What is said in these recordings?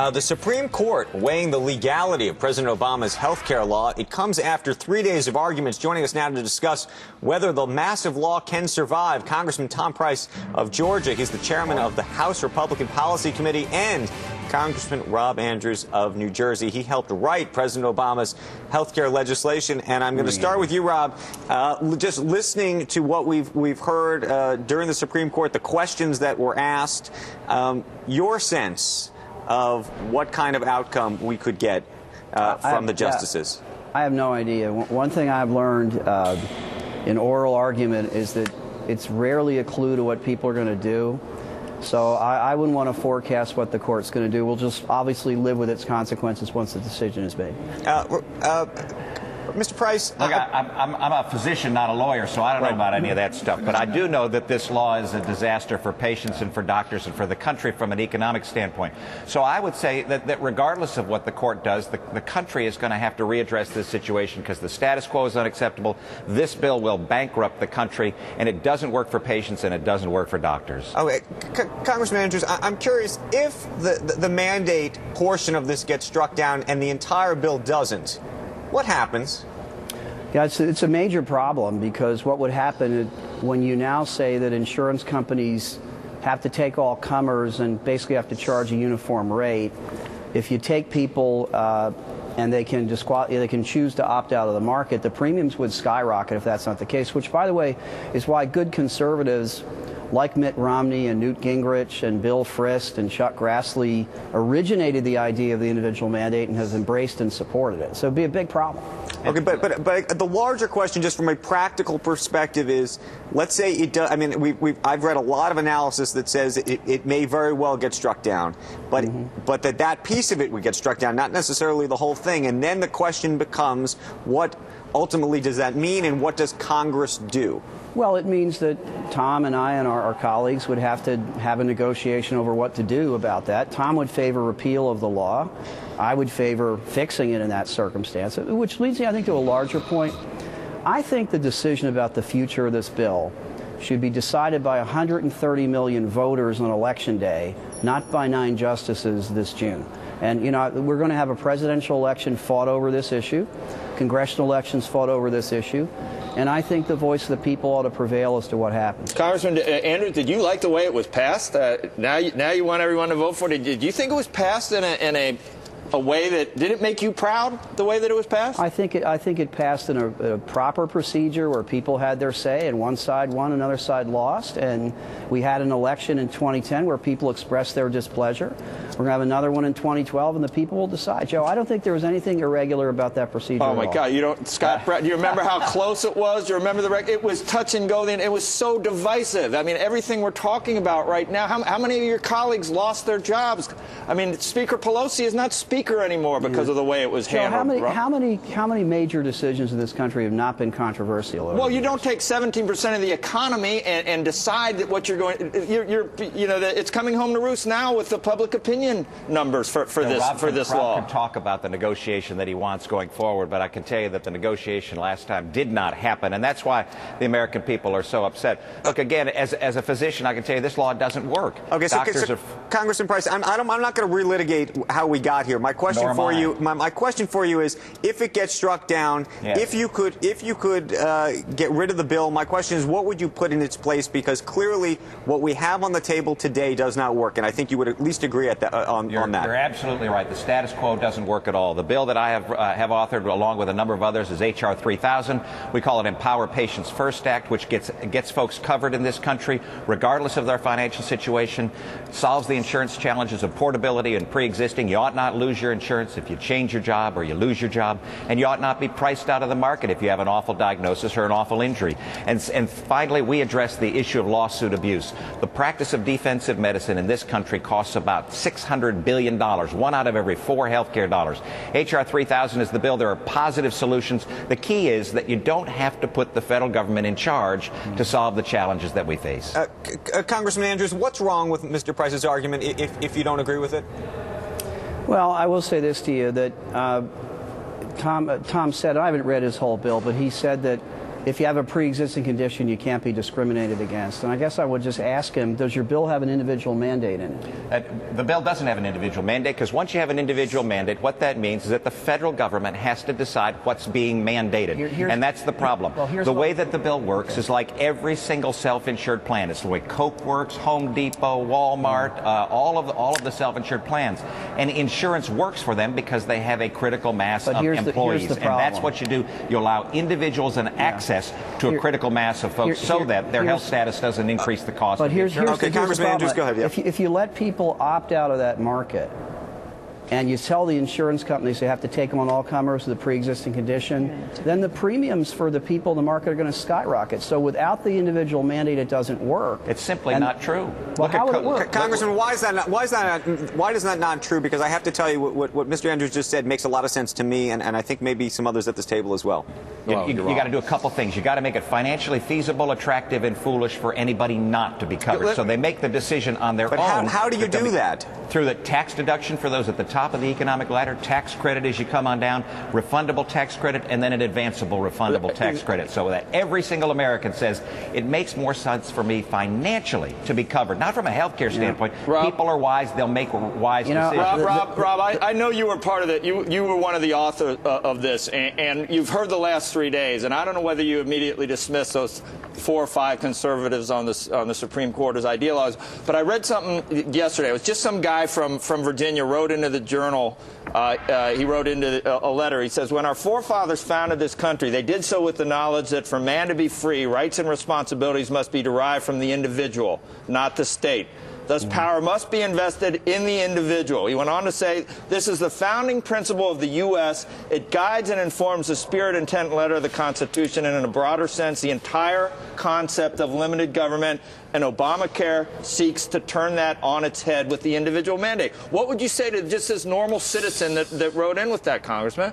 The Supreme Court weighing the legality of President Obama's health care law. It comes after 3 days of arguments. Joining us now to discuss whether the massive law can survive, Congressman Tom Price of Georgia. He's the chairman of the House Republican Policy Committee, and Congressman Rob Andrews of New Jersey. He helped write President Obama's health care legislation. And I'm going to start with you, Rob. Just listening to what we've heard during the Supreme Court, the questions that were asked, your sense of what kind of outcome we could get from the justices. I have no idea. One thing I've learned in oral argument is that it's rarely a clue to what people are going to do. So I wouldn't want to forecast what the court's going to do. We'll just obviously live with its consequences once the decision is made. Mr. Price, look, I'm a physician, not a lawyer, so I don't know about any of that stuff. But I do know that this law is a disaster for patients and for doctors and for the country from an economic standpoint. So I would say that regardless of what the court does, the country is going to have to readdress this situation because the status quo is unacceptable. This bill will bankrupt the country, and it doesn't work for patients and it doesn't work for doctors. Okay, Congressman Andrews, I'm curious, if the mandate portion of this gets struck down and the entire bill doesn't, what happens? Yeah, it's a major problem, because what would happen when you now say that insurance companies have to take all comers and basically have to charge a uniform rate, if you take people and they can choose to opt out of the market, the premiums would skyrocket if that's not the case, which, by the way, is why good conservatives like Mitt Romney and Newt Gingrich and Bill Frist and Chuck Grassley originated the idea of the individual mandate and has embraced and supported it. So it'd be a big problem. Okay, but the larger question, just from a practical perspective, is, let's say it does. I mean, I've read a lot of analysis that says it may very well get struck down, but but that piece of it would get struck down, not necessarily the whole thing. And then the question becomes, what ultimately does that mean, and what does Congress do? Well, it means that Tom and I and our colleagues would have to have a negotiation over what to do about that. Tom would favor repeal of the law. I would favor fixing it in that circumstance, which leads me, I think, to a larger point. I think the decision about the future of this bill should be decided by 130 million voters on Election Day, not by 9 justices this June. And, you know, we're going to have a presidential election fought over this issue, congressional elections fought over this issue, and I think the voice of the people ought to prevail as to what happens. Congressman Andrews, did you like the way it was passed? Now you want everyone to vote for it. Did you think it was passed in a way that did it make you proud, the way that it was passed? I think it passed in a proper procedure where people had their say, and one side won, another side lost, and we had an election in 2010 where people expressed their displeasure. We're going to have another one in 2012, and the people will decide. Joe, I don't think there was anything irregular about that procedure. Oh my God! You don't, Scott Pratt. Do you remember how close it was? Do you remember the record? It was touch and go. It was so divisive. I mean, everything we're talking about right now. How many of your colleagues lost their jobs? I mean, Speaker Pelosi is not Speaker anymore because of the way it was handled. How many major decisions in this country have not been controversial? Well, you don't take 17% of the economy and decide that what you're going. It's coming home to roost now with the public opinion numbers for this law. Rob can talk about the negotiation that he wants going forward, but I can tell you that the negotiation last time did not happen, and that's why the American people are so upset. Look, again, as a physician, I can tell you this law doesn't work. Okay, so Congressman Price, I'm not going to relitigate how we got here. My question for you is, if it gets struck down, if you could get rid of the bill, my question is, what would you put in its place? Because clearly, what we have on the table today does not work, and I think you would at least agree on that. You're absolutely right. The status quo doesn't work at all. The bill that I have authored, along with a number of others, is H.R. 3000. We call it Empower Patients First Act, which gets folks covered in this country, regardless of their financial situation, solves the insurance challenges of portability and pre-existing. You ought not lose your insurance if you change your job or you lose your job, and you ought not be priced out of the market if you have an awful diagnosis or an awful injury. And finally, we address the issue of lawsuit abuse. The practice of defensive medicine in this country costs about $600 billion, 1 out of every 4 healthcare dollars. H.R. 3000 is the bill. There are positive solutions. The key is that you don't have to put the federal government in charge to solve the challenges that we face. Congressman Andrews, what's wrong with Mr. Price's argument if you don't agree with it? Well, I will say this to you, that Tom said, I haven't read his whole bill, but he said that if you have a pre-existing condition, you can't be discriminated against. And I guess I would just ask him, does your bill have an individual mandate in it? The bill doesn't have an individual mandate, because once you have an individual mandate, what that means is that the federal government has to decide what's being mandated. And that's the problem. Well, the way that the bill works is like every single self-insured plan. It's the way Coke works, Home Depot, Walmart, all of the self-insured plans. And insurance works for them because they have a critical mass of employees. And that's what you do. You allow individuals an access to a critical mass of folks so that their health status doesn't increase the cost of insurance. Okay, Congressman Andrews, go ahead. Yeah. If you let people opt out of that market, and you tell the insurance companies they have to take on all comers with a pre-existing condition, then the premiums for the people in the market are going to skyrocket. So without the individual mandate, it doesn't work. It's simply not true. Well, how would it work? Congressman, why is that not true? Because I have to tell you, what Mr. Andrews just said makes a lot of sense to me, and I think maybe some others at this table as well. You got to do a couple things. You got to make it financially feasible, attractive, and foolish for anybody not to be covered. So they make the decision on their own. But how do you do that? Through the tax deduction for those at the top of the economic ladder, tax credit as you come on down, refundable tax credit, and then an advanceable refundable tax credit. So that every single American says, it makes more sense for me financially to be covered, not from a health care standpoint. Rob, people are wise, they'll make wise decisions. Rob, I know you were part of it. You were one of the authors of this, and you've heard the last 3 days, and I don't know whether you immediately dismissed those 4 or 5 conservatives on the Supreme Court as ideologues, but I read something yesterday. It was just some guy from Virginia wrote into the Journal. He wrote into a letter. He says, when our forefathers founded this country, they did so with the knowledge that for man to be free, rights and responsibilities must be derived from the individual, not the state. Thus, power must be invested in the individual. He went on to say, this is the founding principle of the U.S. It guides and informs the spirit, intent, and letter of the Constitution, and in a broader sense, the entire concept of limited government. And Obamacare seeks to turn that on its head with the individual mandate. What would you say to just this normal citizen that wrote in with that, Congressman?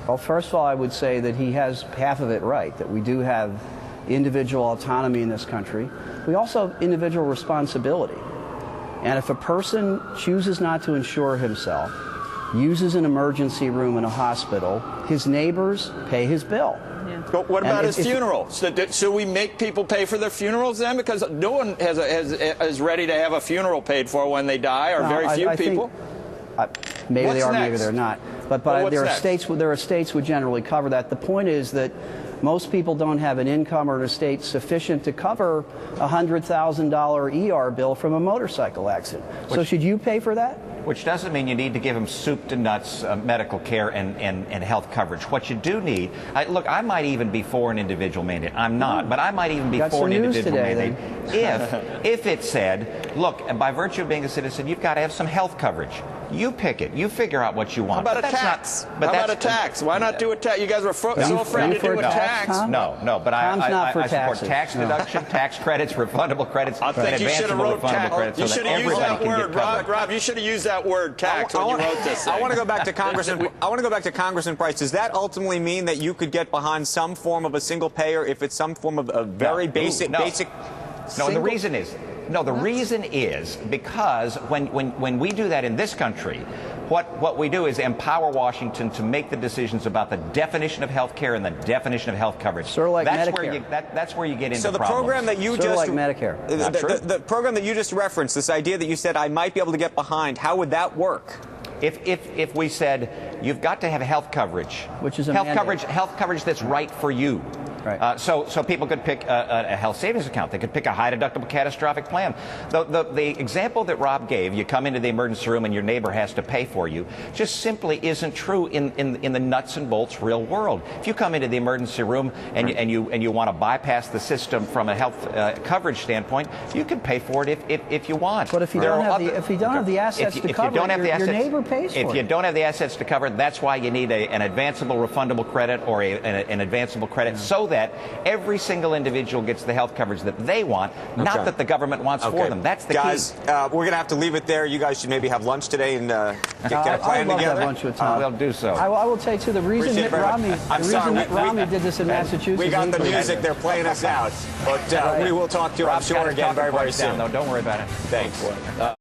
Well, first of all, I would say that he has half of it right, that we do have individual autonomy in this country. We also have individual responsibility. And if a person chooses not to insure himself, uses an emergency room in a hospital, his neighbors pay his bill. But what about his funeral? Should we make people pay for their funerals then? Because no one is ready to have a funeral paid for when they die, or very few people. Maybe they are, maybe they're not. But there are states would generally cover that. The point is that most people don't have an income or an estate sufficient to cover a $100,000 ER bill from a motorcycle accident. So should you pay for that? Which doesn't mean you need to give them soup to nuts medical care and health coverage. What you do need, look, I might even be for an individual mandate. I'm not, but I might even be for an individual mandate if it said, look, by virtue of being a citizen, you've got to have some health coverage. You pick it. You figure out what you want. How about a tax? How about a tax? Why not do a tax? You guys were so afraid to do a tax. No, but I support tax deduction, tax credits, refundable credits, and advanceable refundable credits. You should have used that word, Rob. You should have used that word tax when you wrote this thing. I want to go back to Congressman. I want to go back to Congressman Price. Does that ultimately mean that you could get behind some form of a single payer if it's some form of a very basic? No, the reason is. No, the reason is because when we do that in this country, what we do is empower Washington to make the decisions about the definition of health care and the definition of health coverage. Sort of like Medicare. That's where you get into problems. So the program that you like Medicare. The program that you just referenced, this idea that you said I might be able to get behind, how would that work? If we said you've got to have health coverage, which is a health coverage that's right for you. Right. So people could pick a health savings account. They could pick a high deductible catastrophic plan. The example that Rob gave, you come into the emergency room and your neighbor has to pay for you, just simply isn't true in the nuts and bolts real world. If you come into the emergency room and you want to bypass the system from a health coverage standpoint, you can pay for it if you want. But if you don't have the assets to cover it, your neighbor pays for it. If you don't have the assets to cover it, that's why you need an advanceable refundable credit or an advanceable credit, so that every single individual gets the health coverage that they want, not that the government wants for them. That's the key. Guys, we're going to have to leave it there. You guys should maybe have lunch today and get a plan together. I would love to have lunch with Tom. We'll do so. I will tell you, too, the reason Mitt Romney did this in Massachusetts. We got the music. They're playing us out. But we will talk to you, I'm sure, again very, very soon. Don't worry about it. Thanks.